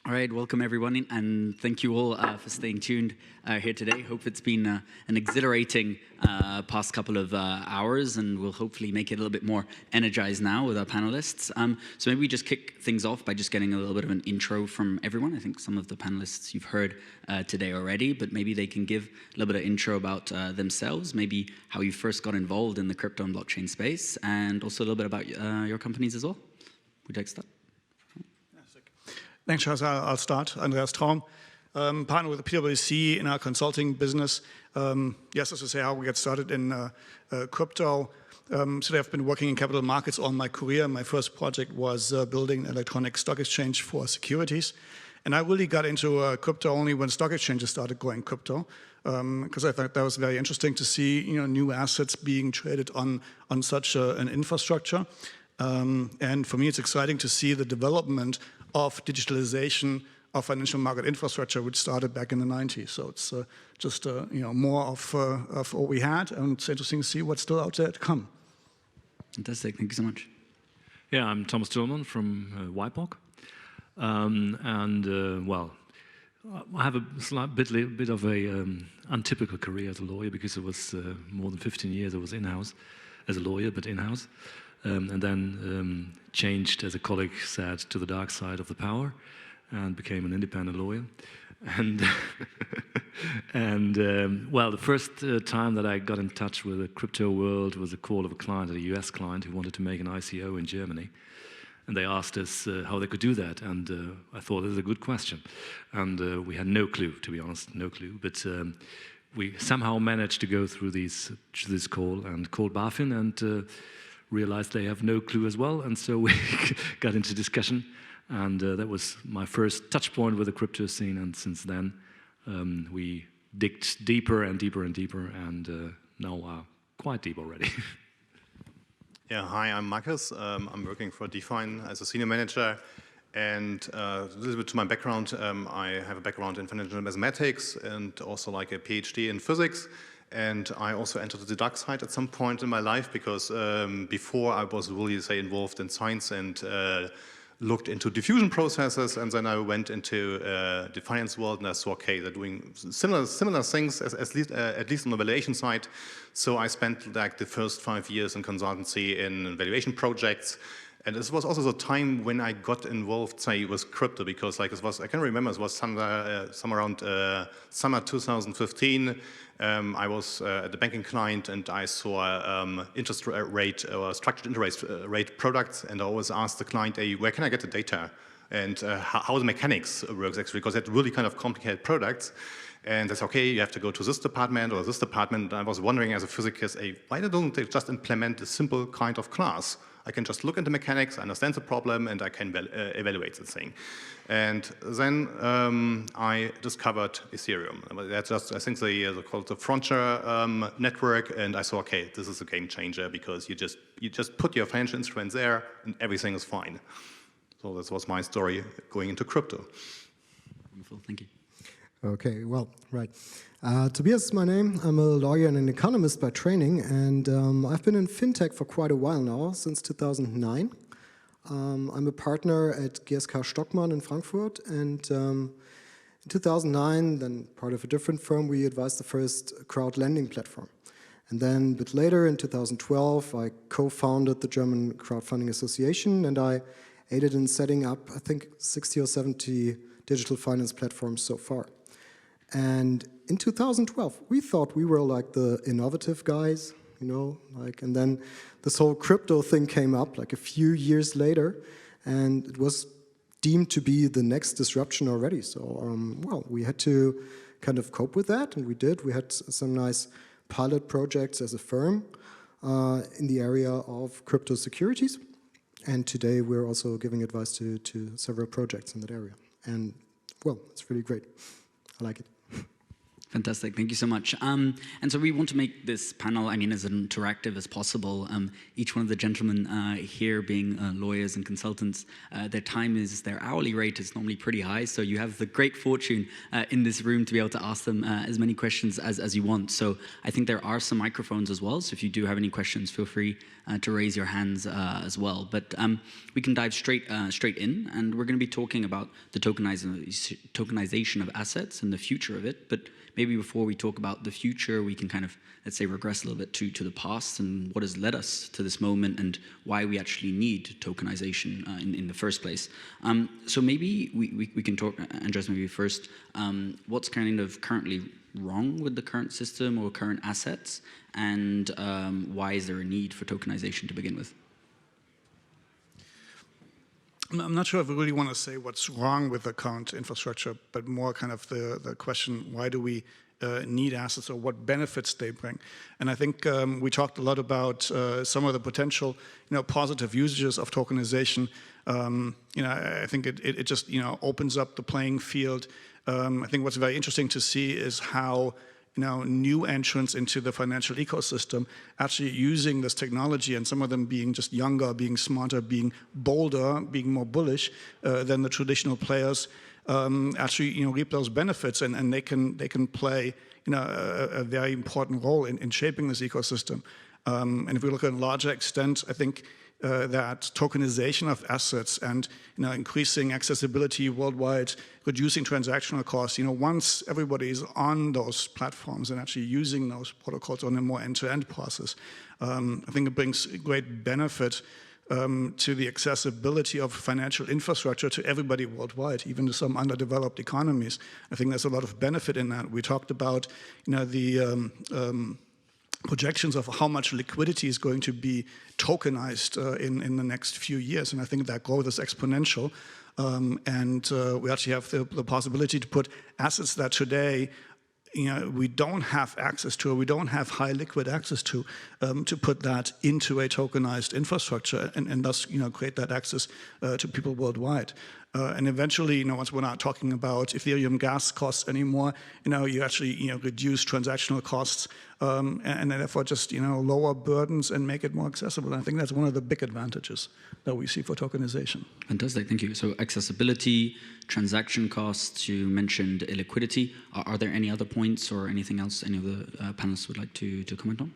All right, welcome everyone, and thank you all for staying tuned here today. Hope it's been an exhilarating past couple of hours, and we'll hopefully make it a little bit more energized now with our panelists. So maybe we just kick things off by just getting a little bit of an intro from everyone. I think some of the panelists you've heard today already, but maybe they can give a little bit of intro about themselves, maybe how you first got involved in the crypto and blockchain space, and also a little bit about your companies as well. Would you like to start? Thanks, Charles. I'll start. Andreas Traum, partner with the PwC in our consulting business. Yes, as I say, how we got started in crypto. So I've been working in capital markets all my career. My first project was building an electronic stock exchange for securities. And I really got into crypto only when stock exchanges started going crypto, because I thought that was very interesting to see new assets being traded on such an infrastructure. And for me, it's exciting to see the development of digitalization of financial market infrastructure, which started back in the 90s. So it's just more of what we had, and it's interesting to see what's still out there to come. Fantastic, thank you so much. Yeah, I'm Thomas Tillman from WIPOC. Well, I have a bit of a untypical career as a lawyer, because it was more than 15 years I was in-house as a lawyer, but in-house. And then changed, as a colleague said, to the dark side of the power and became an independent lawyer. Well, the first time that I got in touch with the crypto world was a call of a client, a US client, who wanted to make an ICO in Germany. And they asked us how they could do that, and I thought this is a good question. And we had no clue, to be honest, no clue. But we somehow managed to go through this call and called BaFin, and realized they have no clue as well, and so we got into discussion, and that was my first touch point with the crypto scene, and since then we digged deeper and deeper and deeper, and now are quite deep already. Yeah, hi, I'm Marcus. I'm working for Define as a senior manager, and a little bit to my background, I have a background in financial mathematics and also like a PhD in physics. And I also entered the dark side at some point in my life, because before I was really, say, involved in science and looked into diffusion processes, and then I went into the finance world, and I saw, okay, they're doing similar things, at least on the valuation side. So I spent like the first 5 years in consultancy in valuation projects. And this was also the time when I got involved, say, with crypto, because like it was, I can remember it was some around summer 2015. I was at the banking client, and I saw interest rate or structured interest rate products, and I always asked the client, hey, where can I get the data? And how the mechanics works actually, because they're really kind of complicated products. And that's okay, you have to go to this department or this department. And I was wondering as a physicist, hey, why don't they just implement a simple kind of class? I can just look into mechanics, understand the problem, and I can evaluate the thing. And then I discovered Ethereum. That's just, I think they called the Frontier network, and I saw, okay, this is a game changer, because you just put your financial instruments there, and everything is fine. So that was my story going into crypto. Wonderful, thank you. Okay, well, right. Tobias is my name. I'm a lawyer and an economist by training, and I've been in fintech for quite a while now, since 2009. I'm a partner at GSK Stockmann in Frankfurt, and in 2009, then part of a different firm, we advised the first crowd lending platform. And then a bit later, in 2012, I co-founded the German Crowdfunding Association, and I aided in setting up, I think, 60 or 70 digital finance platforms so far. And in 2012, we thought we were like the innovative guys, and then this whole crypto thing came up like a few years later, and it was deemed to be the next disruption already. So, well, we had to kind of cope with that, and we did. We had some nice pilot projects as a firm in the area of crypto securities, and today we're also giving advice to several projects in that area. And, well, it's really great. I like it. Fantastic, thank you so much. And so we want to make this panel, I mean, as interactive as possible. Each one of the gentlemen here being lawyers and consultants, their hourly rate is normally pretty high, so you have the great fortune in this room to be able to ask them as many questions as you want. So I think there are some microphones as well, so if you do have any questions, feel free to raise your hands as well. But we can dive straight in, and we're going to be talking about the tokenization of assets and the future of it. But maybe before we talk about the future, we can kind of, let's say, regress a little bit to the past and what has led us to this moment and why we actually need tokenization in the first place. So maybe we can talk, Andres, maybe first, what's kind of currently wrong with the current system or current assets, and why is there a need for tokenization to begin with? I'm not sure if we really want to say what's wrong with the current infrastructure, but more kind of the question, why do we need assets, or what benefits they bring? And I think we talked a lot about some of the potential, positive usages of tokenization. I think it just, opens up the playing field. I think what's very interesting to see is how new entrants into the financial ecosystem actually using this technology, and some of them being just younger, being smarter, being bolder, being more bullish than the traditional players, actually reap those benefits, and they can play a very important role in shaping this ecosystem. And if we look at a larger extent, I think that tokenization of assets and increasing accessibility worldwide, reducing transactional costs, once everybody is on those platforms and actually using those protocols on a more end-to-end process, I think it brings great benefit to the accessibility of financial infrastructure to everybody worldwide, even to some underdeveloped economies. I think there's a lot of benefit in that. We talked about the projections of how much liquidity is going to be tokenized in the next few years, and I think that growth is exponential. And we actually have the possibility to put assets that today we don't have access to, or we don't have high liquid access to put that into a tokenized infrastructure, and thus create that access to people worldwide. And eventually, once we're not talking about Ethereum gas costs anymore, you actually reduce transactional costs, and therefore just lower burdens and make it more accessible. And I think that's one of the big advantages that we see for tokenization. Fantastic, thank you. So accessibility, transaction costs, you mentioned illiquidity. Are there any other points or anything else any of the panelists would like to comment on?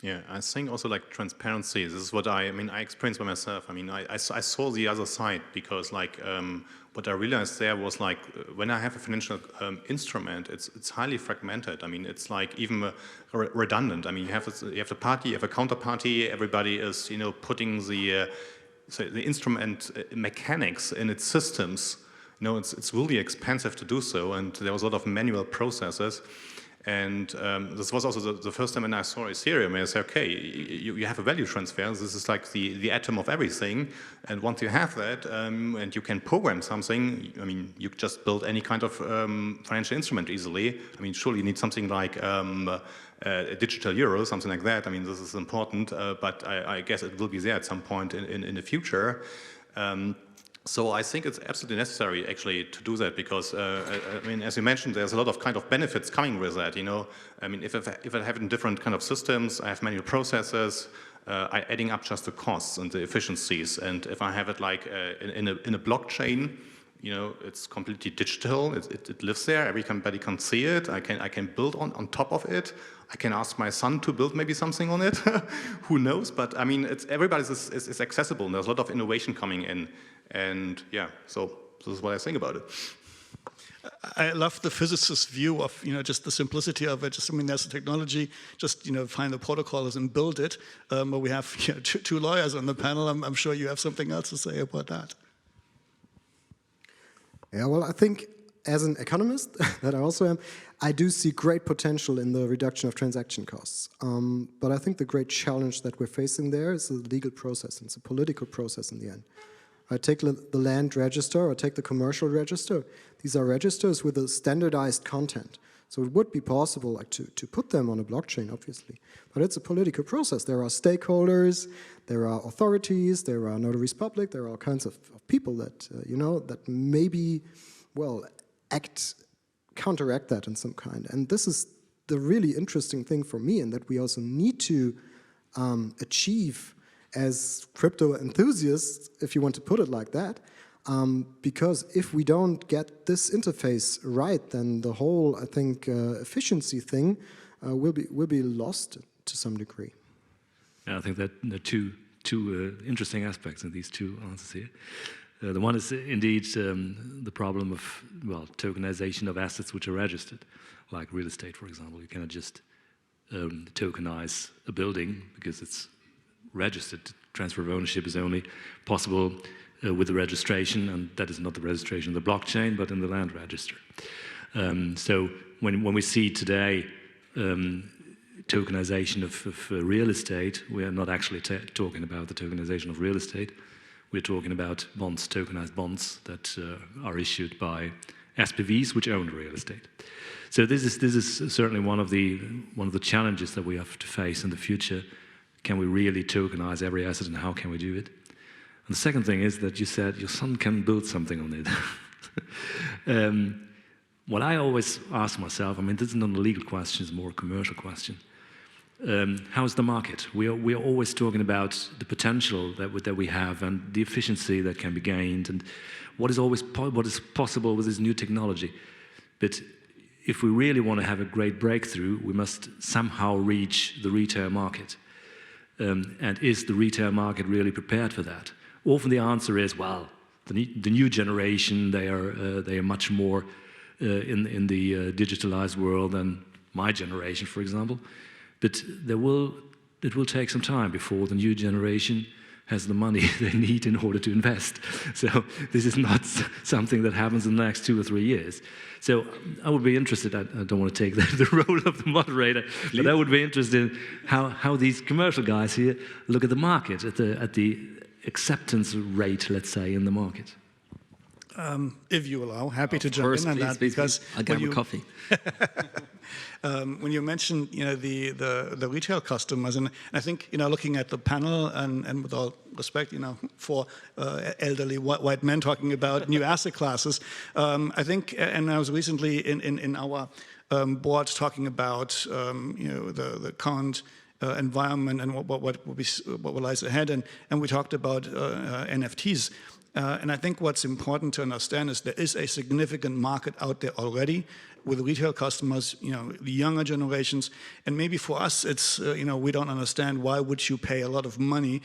Yeah, I think also like transparency. This is what I experienced by myself. I saw the other side, because what I realized there was when I have a financial instrument, it's highly fragmented. It's like even redundant. You have the party, you have a counterparty. Everybody is putting the instrument mechanics in its systems. It's really expensive to do so, and there was a lot of manual processes. And this was also the first time when I saw Ethereum. I said, okay, you have a value transfer. This is like the atom of everything. And once you have that, and you can program something, you just build any kind of financial instrument easily. Surely you need something like a digital euro, something like that. This is important, but I guess it will be there at some point in the future. So I think it's absolutely necessary, actually, to do that, because, as you mentioned, there's a lot of kind of benefits coming with that, if I have in different kind of systems, I have manual processes, I'm adding up just the costs and the efficiencies, and if I have it like in a blockchain, it's completely digital, it lives there, everybody can see it, I can build on top of it, I can ask my son to build maybe something on it, who knows, but everybody is accessible, and there's a lot of innovation coming in. And yeah, so this is what I think about it. I love the physicist's view of just the simplicity of it. There's a technology, just find the protocols and build it. But we have two lawyers on the panel. I'm sure you have something else to say about that. Yeah, well, I think as an economist that I also am, I do see great potential in the reduction of transaction costs. But I think the great challenge that we're facing there is the legal process. It's a political process in the end. I take the land register or take the commercial register. These are registers with a standardized content. So it would be possible to put them on a blockchain, obviously. But it's a political process. There are stakeholders, there are authorities, there are notaries public, there are all kinds of people that, that maybe, well, act counteract that in some kind. And this is the really interesting thing for me, and that we also need to achieve as crypto enthusiasts, if you want to put it like that, because if we don't get this interface right, then the whole, I think, efficiency thing will be lost to some degree. Yeah, I think that there are two interesting aspects in these two answers here. The one is indeed the problem of, well, tokenization of assets which are registered, like real estate, for example. You cannot just tokenize a building because it's registered. Transfer of ownership is only possible with the registration, and that is not the registration of the blockchain, but in the land register. So when we see today tokenization of real estate, we are not actually talking about the tokenization of real estate. We're talking about bonds, tokenized bonds that are issued by SPVs which own real estate. So this is certainly one of the challenges that we have to face in the future. Can we really tokenize every asset, and how can we do it? And the second thing is that you said your son can build something on it. What I always ask myself, I mean, this is not a legal question, it's more a commercial question. How is the market? We are always talking about the potential that we have and the efficiency that can be gained, and what is possible with this new technology. But if we really want to have a great breakthrough, we must somehow reach the retail market. And is the retail market really prepared for that? Often the answer is, well, the new generation, they are much more in the digitalized world than my generation, for example. But it will take some time before the new generation has the money they need in order to invest. So this is not something that happens in the next 2 or 3 years. So I would be interested, I don't want to take the role of the moderator, but I would be interested in how these commercial guys here look at the market, at the acceptance rate, let's say, in the market. If you allow, happy to jump in on that, because I'll get him a coffee. When you mentioned, the retail customers, and I think, looking at the panel, and with all respect, for elderly white men talking about new asset classes, I think, and I was recently in our board talking about, the current environment and what lies ahead, and we talked about NFTs. And I think what's important to understand is there is a significant market out there already with retail customers, the younger generations. And maybe for us, it's, we don't understand why would you pay a lot of money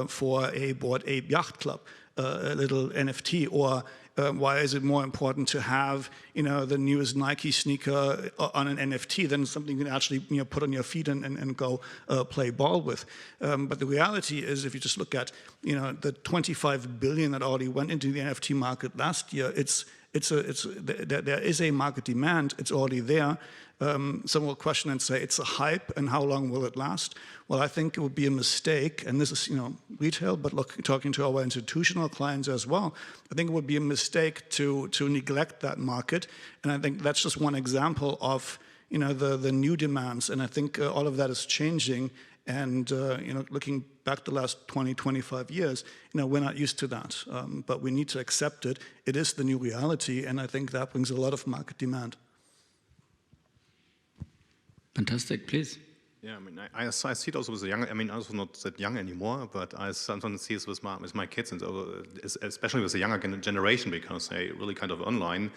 for a Bored Ape Yacht Club, a little NFT, or why is it more important to have, the newest Nike sneaker on an NFT than something you can actually, put on your feet and go play ball with. But the reality is, if you just look at, the 25 billion that already went into the NFT market last year, there is a market demand. It's already there. Some will question and say it's a hype, and how long will it last? Well, I think it would be a mistake, and this is retail, but talking to our institutional clients as well. I think it would be a mistake to neglect that market, and I think that's just one example of the new demands, and I think all of that is changing. And looking back the last 20, 25 years, we're not used to that, but we need to accept it. It is the new reality, and I think that brings a lot of market demand. Fantastic, please. Yeah, I mean, I see it also with the young. I mean, I'm also not that young anymore, but I sometimes see it with my kids, and especially with the younger generation, because they really kind of online.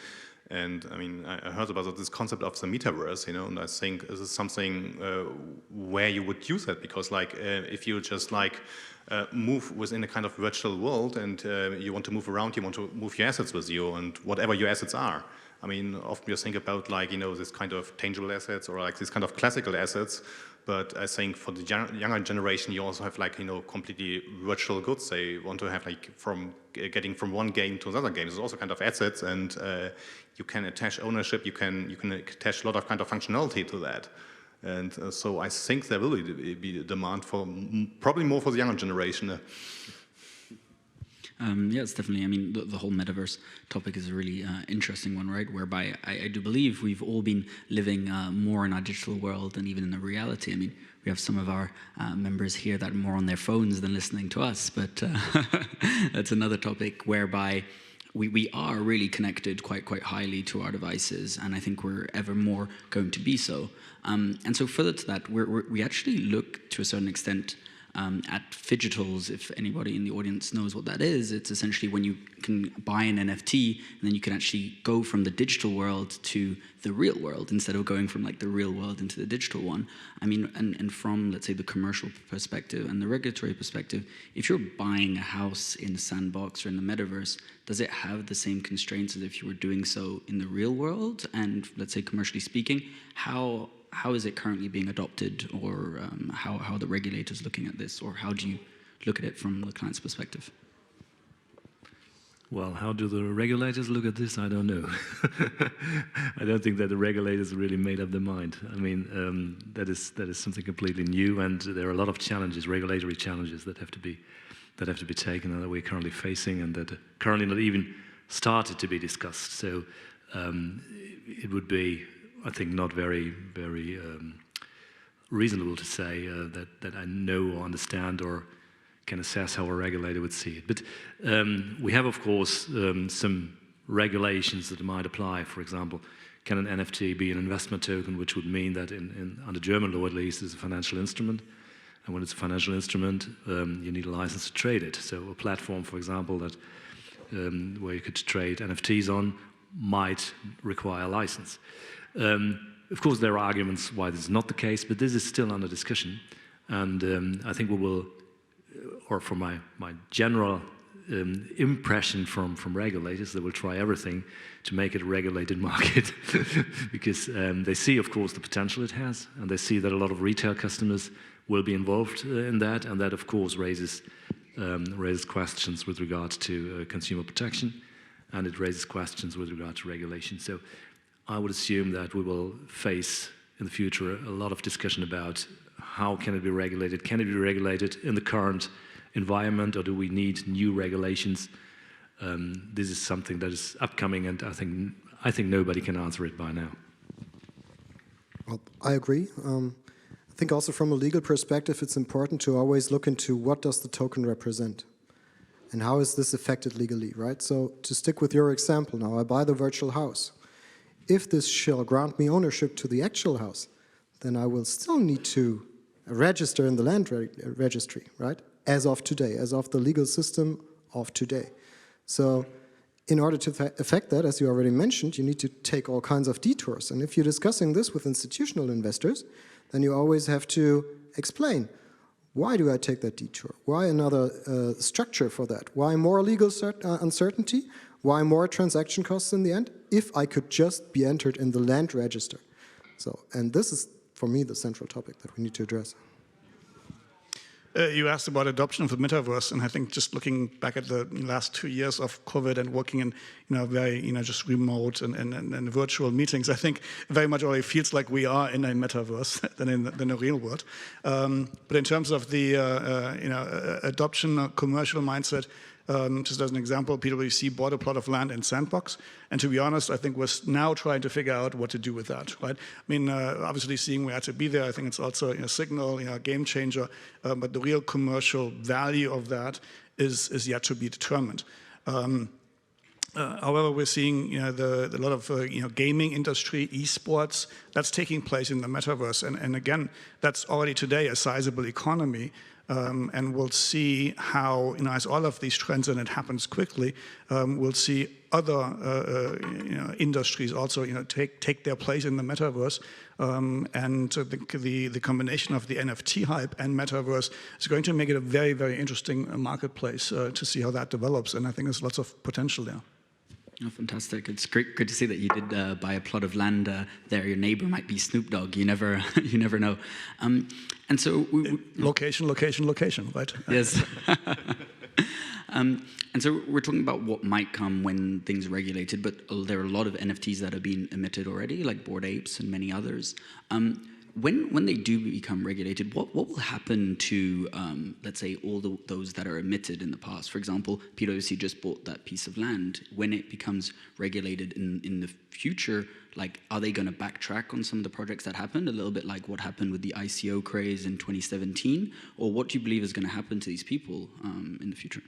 And I mean, I heard about this concept of the metaverse, and I think this is something where you would use it, because if you just move within a kind of virtual world, and you want to move around, you want to move your assets with you, and whatever your assets are. I mean, often you think about this kind of tangible assets or these kind of classical assets, but I think for the younger generation, you also have completely virtual goods. They want to have getting from one game to another game. There's also kind of assets, and you can attach ownership. You can attach a lot of kind of functionality to that. And so I think there will be a demand for probably more for the younger generation. Yes, definitely. I mean, the whole metaverse topic is a really interesting one, right? Whereby I do believe we've all been living more in our digital world than even in the reality. I mean, we have some of our members here that are more on their phones than listening to us, but that's another topic whereby we are really connected quite highly to our devices, and I think we're ever more going to be so. And so further to that, we actually look to a certain extent at Fidgetals. If anybody in the audience knows what that is, it's essentially when you can buy an NFT and then you can actually go from the digital world to the real world instead of going from like the real world into the digital one. I mean, and from, let's say, the commercial perspective and the regulatory perspective, if you're buying a house in the sandbox or in the metaverse, does it have the same constraints as if you were doing so in the real world? And let's say, commercially speaking, how is it currently being adopted, or how are the regulators looking at this, or how do you look at it from the client's perspective? Well, how do the regulators look at this? I don't know. I don't think that the regulators really made up their mind. I mean, that is something completely new, and there are a lot of challenges, regulatory challenges that have to be taken, and that we're currently facing, and that are currently not even started to be discussed. So it would be, I think, not very reasonable to say that I know or understand or can assess how a regulator would see it. But we have, of course, some regulations that might apply. For example, can an NFT be an investment token, which would mean that under German law at least, it's a financial instrument. And when it's a financial instrument, you need a license to trade it. So a platform, for example, that where you could trade NFTs on might require a license. Of course, there are arguments why this is not the case, but this is still under discussion. And I think we will, or from my general impression from regulators, they will try everything to make it a regulated market because they see, of course, the potential it has, and they see that a lot of retail customers will be involved in that, and that, of course, raises questions with regards to consumer protection, and it raises questions with regard to regulation. So I would assume that we will face in the future a lot of discussion about how can it be regulated? Can it be regulated in the current environment, or do we need new regulations? This is something that is upcoming, and I think nobody can answer it by now. Well, I agree. I think also from a legal perspective, it's important to always look into what does the token represent and how is this affected legally, right? So to stick with your example now, I buy the virtual house. If this shall grant me ownership to the actual house, then I will still need to register in the land registry, right? As of today, as of the legal system of today. So in order to affect that, as you already mentioned, you need to take all kinds of detours. And if you're discussing this with institutional investors, then you always have to explain, why do I take that detour? Why another structure for that? Why more legal uncertainty? Why more transaction costs in the end, if I could just be entered in the land register? So, and this is, for me, the central topic that we need to address. You asked about adoption of the metaverse, and I think just looking back at the last 2 years of COVID and working in very just remote and virtual meetings, I think very much already feels like we are in a metaverse than in a real world. But in terms of the adoption, commercial mindset. Just as an example, PwC bought a plot of land in Sandbox, and to be honest, I think we're now trying to figure out what to do with that, right? I mean, obviously seeing we had to be there, I think it's also a signal, a game changer, but the real commercial value of that is yet to be determined. However, we're seeing a lot of gaming industry, esports, that's taking place in the metaverse, and again, that's already today a sizable economy. And we'll see how, as all of these trends, and it happens quickly, we'll see other industries also take their place in the metaverse, and the combination of the NFT hype and metaverse is going to make it a very, very interesting marketplace to see how that develops, and I think there's lots of potential there. Oh, fantastic! It's great to see that you did buy a plot of land there. Your neighbor might be Snoop Dogg. You never know. And so location, right? Yes. And so we're talking about what might come when things are regulated, but there are a lot of NFTs that have been emitted already, like Bored Apes and many others. When they do become regulated, what will happen to, let's say, all those that are emitted in the past? For example, PwC just bought that piece of land. When it becomes regulated in the future, like, are they going to backtrack on some of the projects that happened, a little bit like what happened with the ICO craze in 2017? Or what do you believe is going to happen to these people in the future?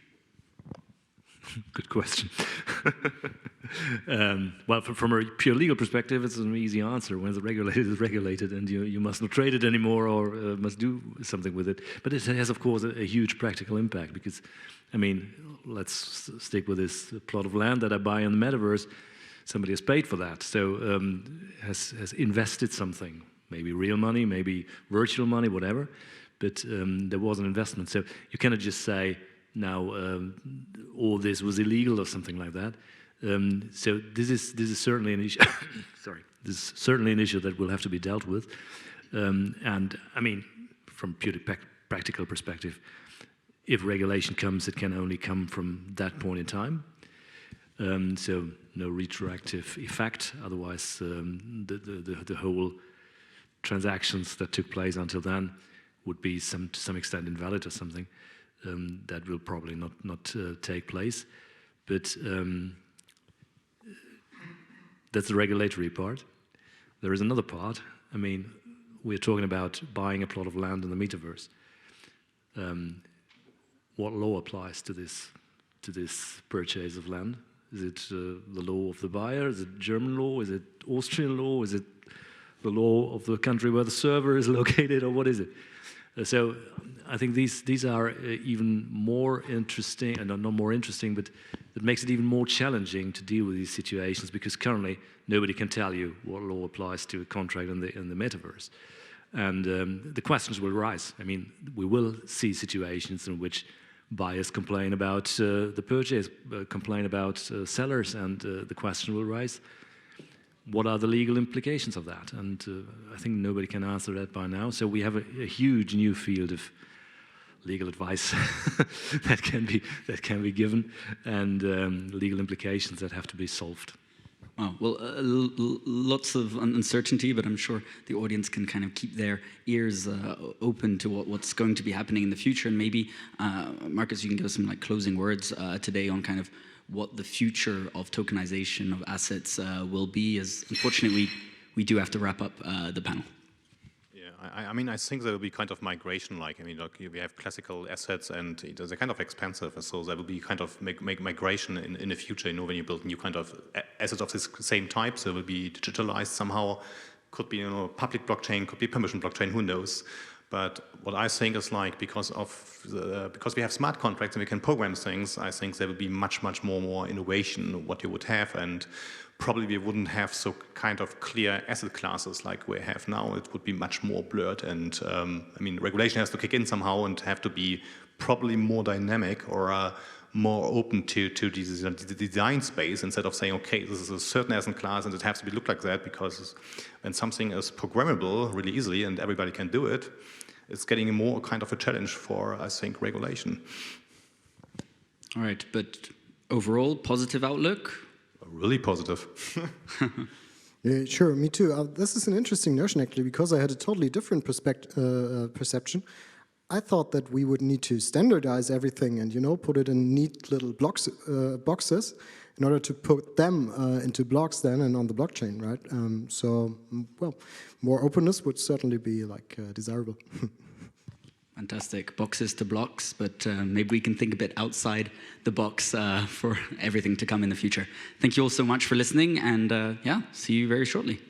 Good question. Well, from a pure legal perspective, it's an easy answer. When it's regulated, it's regulated, and you must not trade it anymore or must do something with it. But it has, of course, a huge practical impact because, I mean, let's stick with this plot of land that I buy in the metaverse. Somebody has paid for that, so has invested something, maybe real money, maybe virtual money, whatever. But there was an investment, so you cannot just say, now all this was illegal or something like that. So this is certainly an issue. Sorry, this is certainly an issue that will have to be dealt with. And I mean, from purely practical perspective, if regulation comes, it can only come from that point in time. So no retroactive effect. Otherwise, the whole transactions that took place until then would be to some extent invalid or something. That will probably not take place, but that's the regulatory part. There is another part. I mean, we're talking about buying a plot of land in the metaverse. What law applies to this purchase of land? Is it the law of the buyer? Is it German law? Is it Austrian law? Is it the law of the country where the server is located, or what is it? So I think these are even more interesting, and not more interesting, but it makes it even more challenging to deal with these situations because currently nobody can tell you what law applies to a contract in the metaverse. And the questions will rise. I mean, we will see situations in which buyers complain about the purchase, complain about sellers, and the question will rise. What are the legal implications of that? And I think nobody can answer that by now. So we have a huge new field of legal advice that can be given, and legal implications that have to be solved. Wow. Well, lots of uncertainty, but I'm sure the audience can kind of keep their ears open to what's going to be happening in the future. And maybe, Marcus, you can give us some closing words today on kind of what the future of tokenization of assets will be, as unfortunately we do have to wrap up the panel. Yeah, I mean, I think there will be kind of migration, I mean, look, we have classical assets and they're kind of expensive, so there will be kind of migration in the future, when you build new kind of assets of this same type, so it will be digitalized somehow, could be, public blockchain, could be permission blockchain, who knows. But what I think is because we have smart contracts and we can program things, I think there will be much more innovation what you would have, and probably we wouldn't have so kind of clear asset classes like we have now. It would be much more blurred, and I mean, regulation has to kick in somehow and have to be probably more dynamic or more open to the design space, instead of saying, okay, this is a certain asset class and it has to be look like that, because when something is programmable really easily and everybody can do it, it's getting more kind of a challenge for, I think, regulation. All right, but overall, positive outlook? Really positive. Yeah, sure, me too. This is an interesting notion, actually, because I had a totally different perception. I thought that we would need to standardize everything and, put it in neat little boxes in order to put them into blocks then and on the blockchain, right? So, well, more openness would certainly be desirable. Fantastic. Boxes to blocks, but maybe we can think a bit outside the box for everything to come in the future. Thank you all so much for listening, and yeah, see you very shortly.